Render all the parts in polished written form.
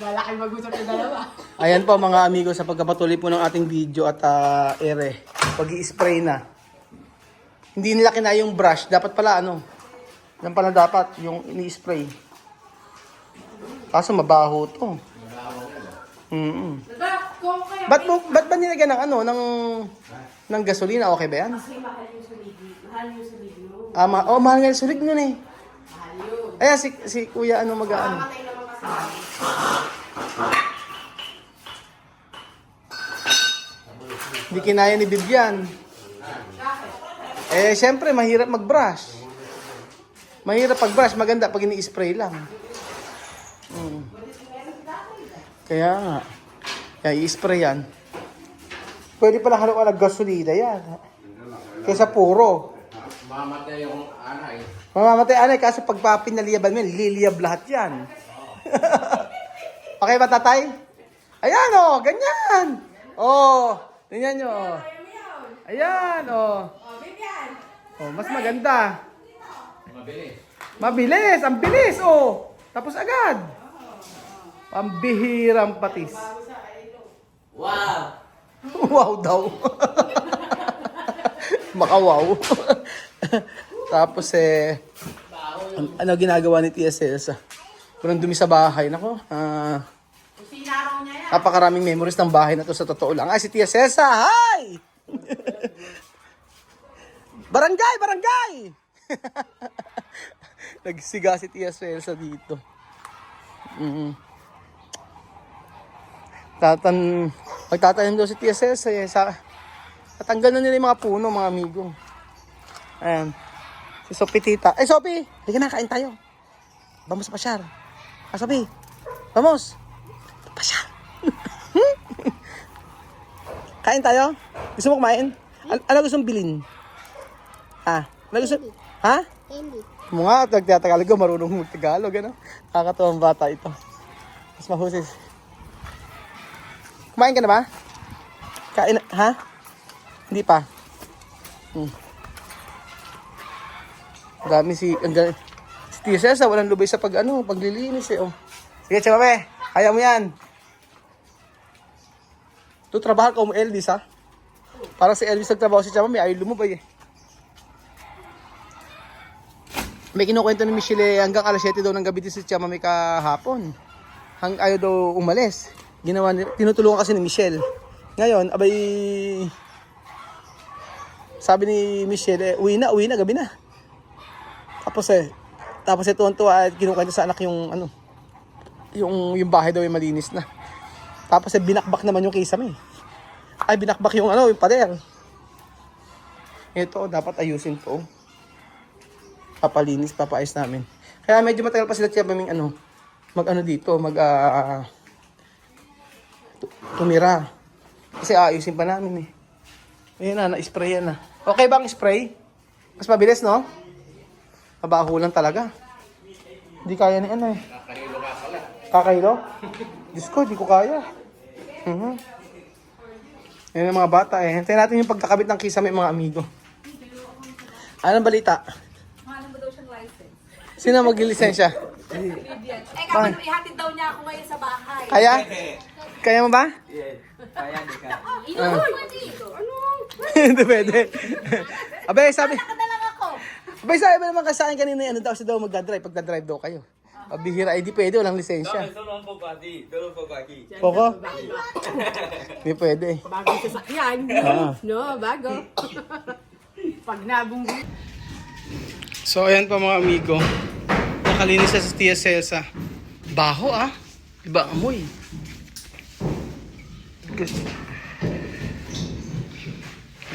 Malaki mag-usap yung dalawa. Ayan po mga amigo sa pagkapatuloy po ng ating video at ere. Pag-i-spray na. Hindi nila kinaya yung brush. Dapat pala ano. Yan pala dapat yung ini-spray. Kaso mabaho to. Ba't ba nilagyan ng ano? Ng gasolina? Okay ba yan? Kasi mahal yung sulig. Mahal yung sulig mo. Mahal nga yung sulig nun eh. Mahal yun. Ayan si kuya ano mag-ano. Mamatay naman kasi. Hindi kinaya ni Bibian. Eh, syempre, mahirap mag-brush. Mahirap pag-brush. Maganda pag ini-spray lang. Kaya nga. Kaya i-spray yan. Pwede pala haluan ng gasolina yan. Kaysa puro. Mamatay yung ana eh. Mamamatay anay kasi pag pinaliyaban mo, liliyab lahat yan. Okay ba, tatay? Ayan, oh, ganyan. Oh, ganyan nyo. Oh. Ayan, oh. Oh, mas maganda. Mabilis. Mabilis, ang bilis, oh. Tapos agad. Pambihirang patis. Wow! Wow daw. Maka-wow. Tapos ano ginagawa ni Tia Celsa? Kurang dumi sa bahay. Nako, Kusina raw niya yan. napakaraming memories ng bahay na to sa totoo lang. Ay, si Tia Celsa, hi! Barangay, barangay! Nagsiga si Tia Celsa dito. Magtatanim daw si Tia Celsa eh. Tatanggal na nila yung mga puno, mga amigo. Ayan. Si Sophie tita. Ay, Sophie! Halika na, kain tayo. Vamos pasyar. Ah, Sophie. Vamos. Pasyar. Kain tayo? Gusto mo kumain? Ano gusto mong bilhin? Ha? Ano gusto? Ha? Candy. Mga nagtatagalog ko, marunong mag-Tagalog, ano? Nakakatuwang bata ito. Mas mahusis. Kumain ka na ba? Kain, ha? Hindi pa. Dami si Tia Celsa, walang lubay sa paglilinis eh. Oh. Sige, Chamabe, kaya mo yan. Ito, trabaho ka mo Elvis, ha? Parang si Elvis nagtrabaho si Chamabe, ayaw lumubay eh. May kinukwento ni Michelle hanggang alas 7 daw ng gabi din si Chamame kahapon. Ayaw daw umalis. Tinutulungan kasi ni Michelle. Ngayon, abay, sabi ni Michelle, uwi na, gabi na. Tapos tuwan-tuwa at kinukwento sa anak yung yung bahay daw ay malinis na. Tapos binakbak naman yung kisame. Ay, binakbak yung yung pader. Ito, dapat ayusin to. Papalinis, papaayos namin. Kaya medyo matagal pa sila Chamaming dito, tumira. Kasi ayusin pa namin eh. Ayan na, na-spray yan na. Okay bang spray? Mas mabilis, no? Mabaho lang talaga. Hindi kaya ni eh. Kakahilo ka pala. Kakahilo? Diyos ko, di ko kaya. Yan ang mga bata eh. Hintayin natin yung pagkakabit ng kisame, mga amigo. Anong balita? Mahalang mo daw siyang license. Sino mag-lisensya? Kapag ihatid daw niya ako ngayon sa bahay. Kaya? Kaya mo ba? Kaya di ka. Hindi pwede. Abay, sabi. Nakadalang ako. Abay, sabi ba naman kasi sa akin kanina, kasi daw magdadrive. Pagdadrive daw kayo. Pabihira, di pwede, walang lisensya. Tulong po pati. Tulong po pati. Poko? Hindi pwede. Bagong sasakyan. No, bago. Pag nabong. So, ayan pa mga amigo. Nakalinis sa Tia Celsa. Baho Iba amoy.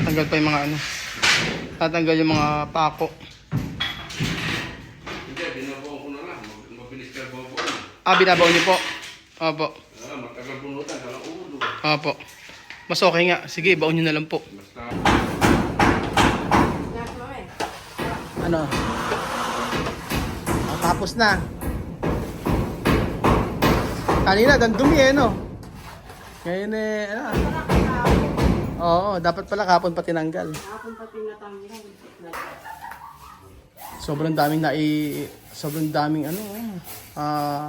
Tanggal pa yung mga tatanggal yung mga pako. Hindi, binabaw ko na lang. Mabilis ka babaw. Binabaw niyo po. Opo. Matagal punutan. Kalang ulo. Opo. Mas okay nga. Sige, baon niyo na lang po. Basta. Tapos na. Kanina, dandumi no? Ngayon Oo, dapat pala kapon pa tinanggal. Kapon pa tinatanggal. Sobrang daming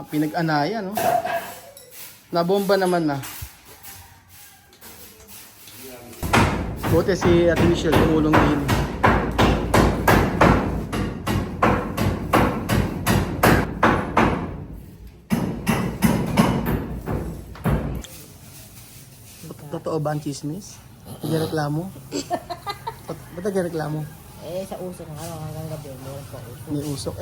pinag-anaya, no? Nabomba naman na. Buti si Ate Michelle, tumulong din. Totoo ba ang chismis? Nagreklamo? Ba't nagreklamo? Eh, sa usok ng araw hanggang gabi, meron pa usok. May usok.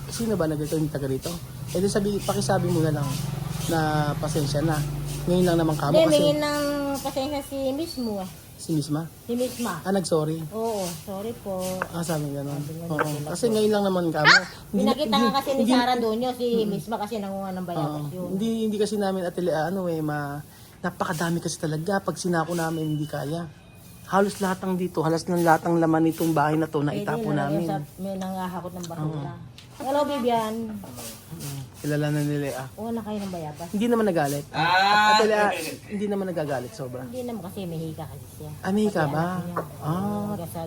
Sino ba nagreklamo yung taga rito? Eh, pakisabi mo na lang na pasensya na. Ngayon lang naman kamo Hindi, kasi may ng pasensya si mismo. si Misma. Si misma. Nag-sorry. Oo, sorry po. Sabi gano'n. Oo. Kasi ngayon lang naman kamo. Pinakita nga kasi ni Sarah doon yun, si misma kasi nangunga ng bayabas yun. Hindi kasi namin napakadami kasi talaga. Pag sinako namin, hindi kaya. Halos lahat ng dito, halos ng lahat ng laman nitong bahay na to na itapo namin. May nangahakot ng basura. Hello, Bibian. Kilala na nila Oo na kayo ng bayabas. Hindi naman nagalit. Ate Lea, hindi naman nagagalit sobra. Hindi naman kasi may hika kasi siya. May ka ba?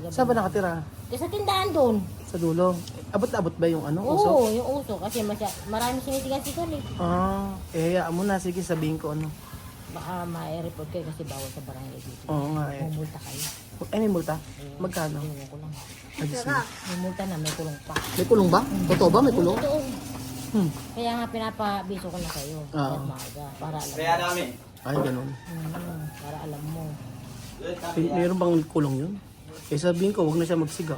Saan ba nakatira? Kasi sa tindahan doon. Sa dulo. Abot na abot ba yung Oo, usok? yung uso. Kasi marami sinitigan si Tony. Hayaan mo na. Sige, sabihin ko ano. Baka ma-report kayo kasi bawal sa barangay dito. Oo nga Mumulta kayo. May multa? Magkano? Ewan ko lang. Ay, sige. May multa na, may kulong pa. May kulong ba? Totoo ba? May kulong? Totoo. Hmm. Kaya nga pinapabiso ko na kayo. Kahit maaga. Para alam Kaya mo. namin. Ay, ganun. Para alam mo. Mayroon bang kulong yun? Eh, sabihin ko, huwag na siya magsiga.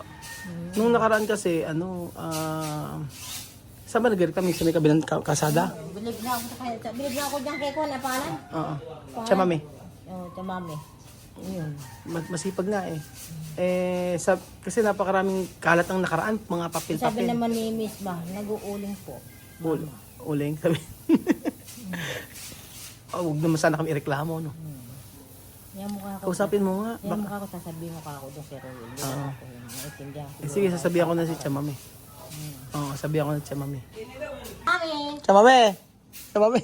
Nung nakaraan kasi, saan ba nagreklamo sa may kabilang kasada? Bilig na ako dyan kay Kwan. Pangalan? Oo. Chamame. Oo, Chamame. Yun. Masipag nga eh. Kasi napakaraming kalat ang nakaraan, mga Sabi papel-papel. naman ni Miss Ba, nag-uuling po. Uling, sabi. Huwag naman sana kami ireklamo, no? Yung mukha ko. Kausapin mo nga. Yung mukha ko, sasabihin mo ka ako doon si Roel. Hindi na ako naiintindihan. Sige, sasabihan ko na si Chamame. Oo, sabihan ko na si Chamame. Mami! Chamame! Chamame!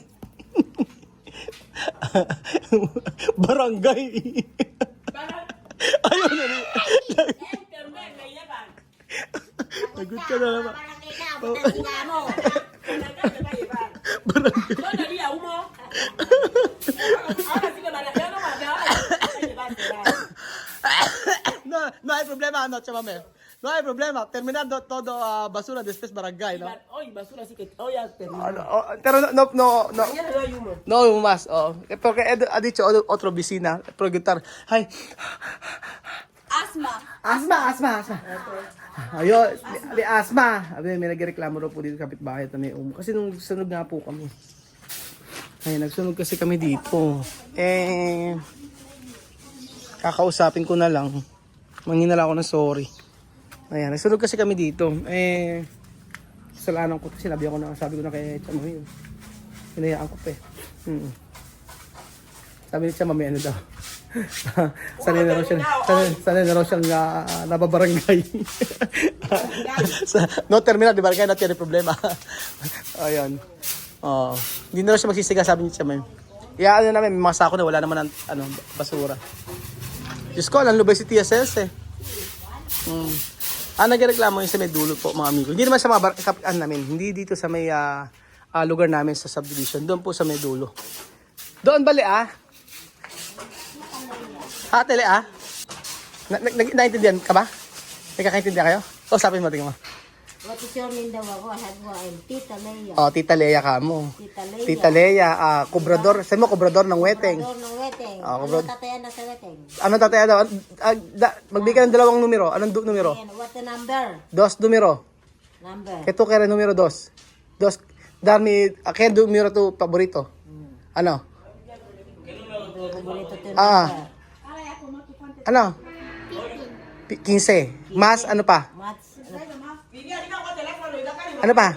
Barangay! Ayun na rin. Nagot ka na naman. No hay problema, no, Chamame. No hay problema. Terminando todo basura después barangay, no? Hoy, basura sí que hoy has perdido. Pero no. Mañana no hay humo. No más, porque ha dicho otro vecina, preguntar, ay, asma. Ayun, may asma. Abi, may nagreklamo raw po dito kapitbahay na may umo. Kasi nung sunog nga po kami. Ay, nagsunog kasi kami dito. Kakausapin ko na lang. Manghinala ako ng sorry. Ayan, nagsunog kasi kami dito. Kasalanan ko. Sabi ko na kay Chamame yun. Hinayaan ko pa eh. Sabi ni Chamame, ano daw? Sanay na raw siyang nababarangay. No terminal, di barangay, not yan yung problema. Ayan. Hindi na raw siya magsisiga, sabi ni Chamame. Ano namin, may mga sako na wala naman ng basura. Diyos ko, alam lubay si TSS eh. Nagreklamo yung sa may dulo po, mga amigo. Hindi naman sa mga kapitan namin. Hindi dito sa may lugar namin sa subdivision. Doon po sa may dulo. Doon bali Tele naintindihan ka ba? Nagkakaintindihan kayo? Usapin mo, tingin mo. What is your name daw ako? I'm Tita Leia. Tita Leia ka mo. Tita Leia. Tita Leia, kubrador. Sabi mo, kubrador ng weteng. Kubrador ng weteng. Kubrador. Ano tatayan na sa weteng? Ano tataya daw? Magbigay ng dalawang numero. Anong numero? Ayan, what's the number? Dos numero. Number. Ito kaya numero dos. Dami, kaya numero to paborito. Ano? Paborito to Ano? 15. Mas ano pa? Mats. Ano pa?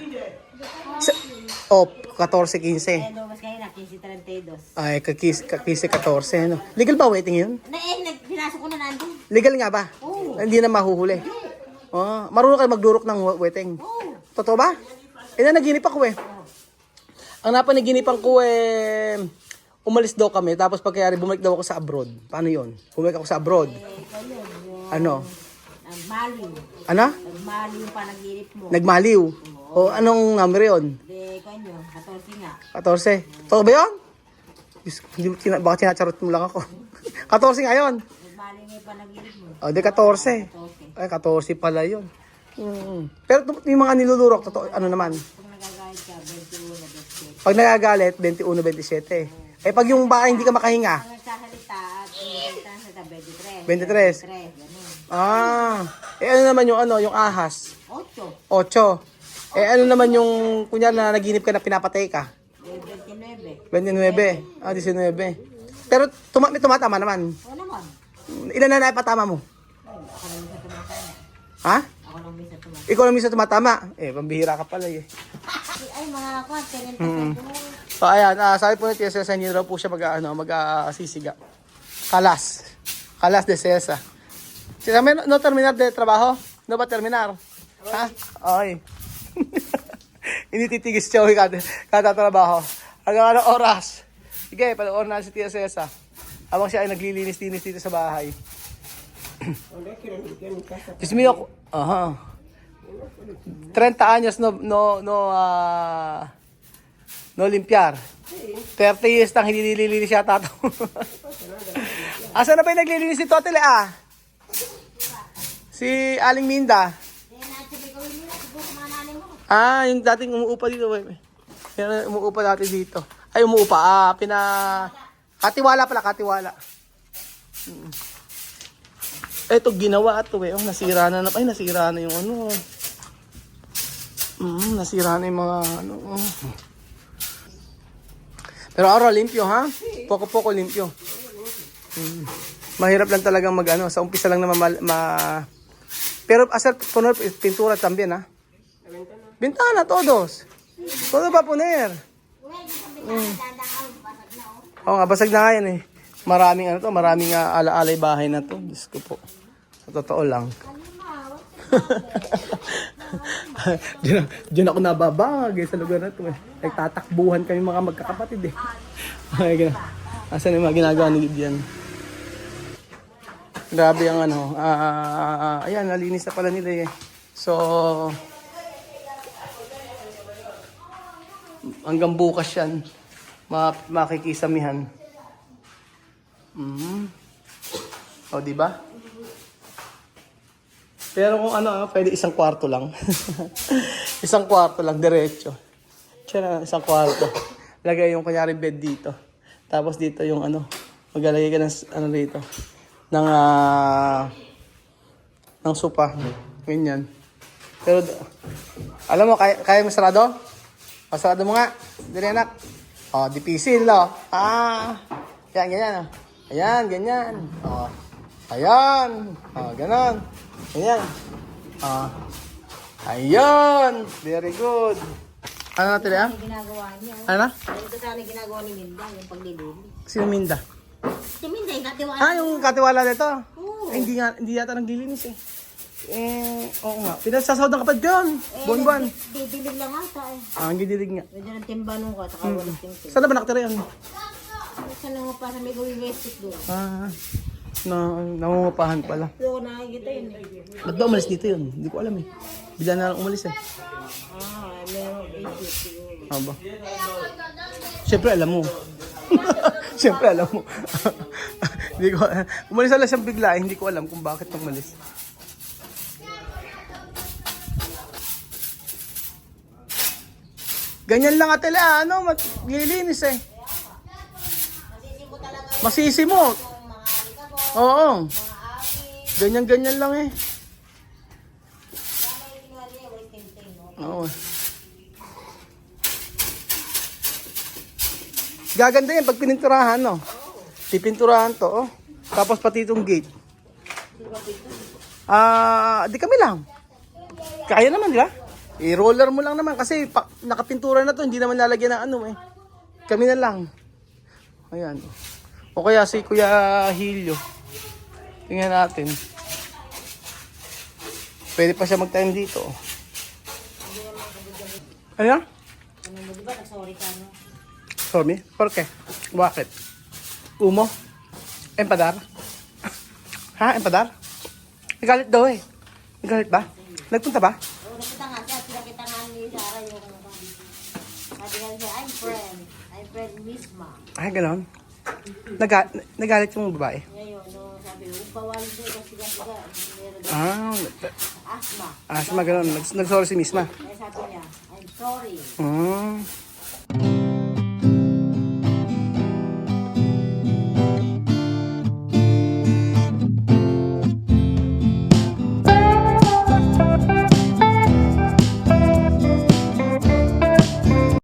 14, 15. Mas kayo na, 15-32. Ay, 15, 14. Ano? Legal ba waiting yun? Pinasok ko na nandun. Legal nga ba? Oo. Hindi na mahuhuli. Marunong kayo magdurok ng waiting. Oo. Totoo ba? Naginip ako eh. Ang napanaginipan ko umalis daw kami, tapos pagkayari bumalik daw ako sa abroad. Paano yon? Bumalik ako sa abroad. Ano? Nagmaliw. Ano? Nagmaliw yung panaginip mo. Nagmaliw. Oo. O anong number yun? De, kanyo, 14 nga. 14. Totoo ba yun? Diyos ko, baka sinacharot mo lang ako. 14 nga yun. Bali nga pa nag-ilig mo. O, di 14. Ay, 14 pala yun. Pero yung mga nilulurok, totoo, ano naman? Kung nagagayad ka, 21, 27. Pag nagagalit, 21, 27. Eh, pag yung baka hindi ka makahinga, Ang nagsasalita at inisalita sa 23. 23. 23, ganun. Ah, eh ano naman yung ano, yung ahas? 8, 8. Eh ano naman yung, kunyari na naginip ka na pinapatay ka? 29. 29. Ah, 19. Pero may tumatama naman. Oo naman. Ilan na naipatama mo? Ako lang minsan tumatama. Ha? Ako lang minsan tumatama. Ikaw lang minsan tumatama. Eh, pambihira ka pala eh. Ay, mga kwan, 10% mo. So ayan, sabi po ni Tia Cesa, hindi raw po siya mag-sisiga. Kalas de Cesa. Sila may no terminar de trabaho? No ba terminar? Ha? Okay. Hindi titigis siya kada trabaho. Hanggang anong oras? Sige, panoorin na si Tia Cesa. Habang siya ay naglilinis-linis dito sa bahay. Diyos mío, 30 años no limpiar. 30 years nang hindi nililinis siya tato. Asa na ba yung naglilinis si Totele Si Aling Minda. Yung dating umuupa dito. Yung umuupa dati dito. Ay, umuupa. Katiwala pala, katiwala. Eto, ginawa ito eh. Nasira na. Ay, nasira na yung ano. Nasira na yung mga ano. Pero araw, limpyo ha? Poko-poko limpyo. Mahirap lang talagang mag-ano. Sa umpisa lang naman Pero hacer poner pintura también ha? Bintana, todos. Todo pa poner. Oo nga, basag na nga yan eh. Maraming ala-alay bahay na to. Diyos ko po. Sa totoo lang. Diyan ako nababag sa lugar na to eh. Nagtatakbuhan kami mga magkakapatid eh. Asan yung mga ginagawa ni Gideon? Grabe ang ano. Ayan, nalinis na pala nila eh. So, hanggang bukas yan. Makikisamihan. O, diba? Pero kung ano, pwede isang kwarto lang. Isang kwarto lang, diretso. Tsaka isang kwarto. Lagay yung kunyari bed dito. Tapos dito yung ano, maglalagay ka ng ano dito. Ng sopa. Ganyan. Pero, alam mo, kaya mo sarado? O, sarado mo nga. Dili anak. O, dipisil, no? Yan, ganyan, o. Ayan, ganyan. O, ayan. O, ganon. Ayan. Ayun. Very good. Ano natin yan? Yung ginagawa niya. Ano? Ito sana ginagawa ni Minda, yung paglilinis. Sino Minda? Si Minda, yung katiwala. Yung katiwala nito? Oo. Hindi yata naglilinis eh. Oo nga. Pinasasahod ng kapatid ko yun. Buwan-buwan. Didilig lang ata eh. Ang gidilig nga. Medyo ng timba nung ka, saka walang tingting. Saan na ba nakatira yan? Saan na nga pa sa may gawing westik doon? Nangungupahan pala. So, nakikita yun eh. Ba't ba umalis dito yun? Hindi ko alam eh. Bigla na lang umalis eh. Meron issue siguro. Aba. Siyempre alam mo. Siyempre alam mo. Hindi ko, umalis lang siyang bigla, hindi ko alam kung bakit umalis. Ganyan lang atele maglilinis eh. Masisimot. Oo. Ganyan lang eh. Oo. Gaganda yan pag pininturahan, no? Pipinturahan to, oh. Tapos pati itong gate. Di kami lang. Kaya naman, di ba? I-roller mo lang naman kasi nakapintura na to, hindi naman lalagyan ng ano eh. Kami na lang. Ayan. O kaya si Kuya Hilyo. Tingnan natin. Pwede pa siya mag-time dito. Ano yan? Di ba, nag-sorry ka, no? Sorry? ¿Por qué? Bakit? Umo? Empadar? Ha? Empadar? Nagalit daw eh. Nagalit ba? Nagpunta ba? Oo, nakita nga siya, pinakita nga ni Sarah. friend Misma. Ay, ganon. Nagalit yung babae. Ngayon, no, sabi, huwag pawalin ko kasi siga-siga. Meron daw Ah, asthma. asma ganon. Nagsorry si Misma. Kaya sabi niya, I'm sorry. Hmm.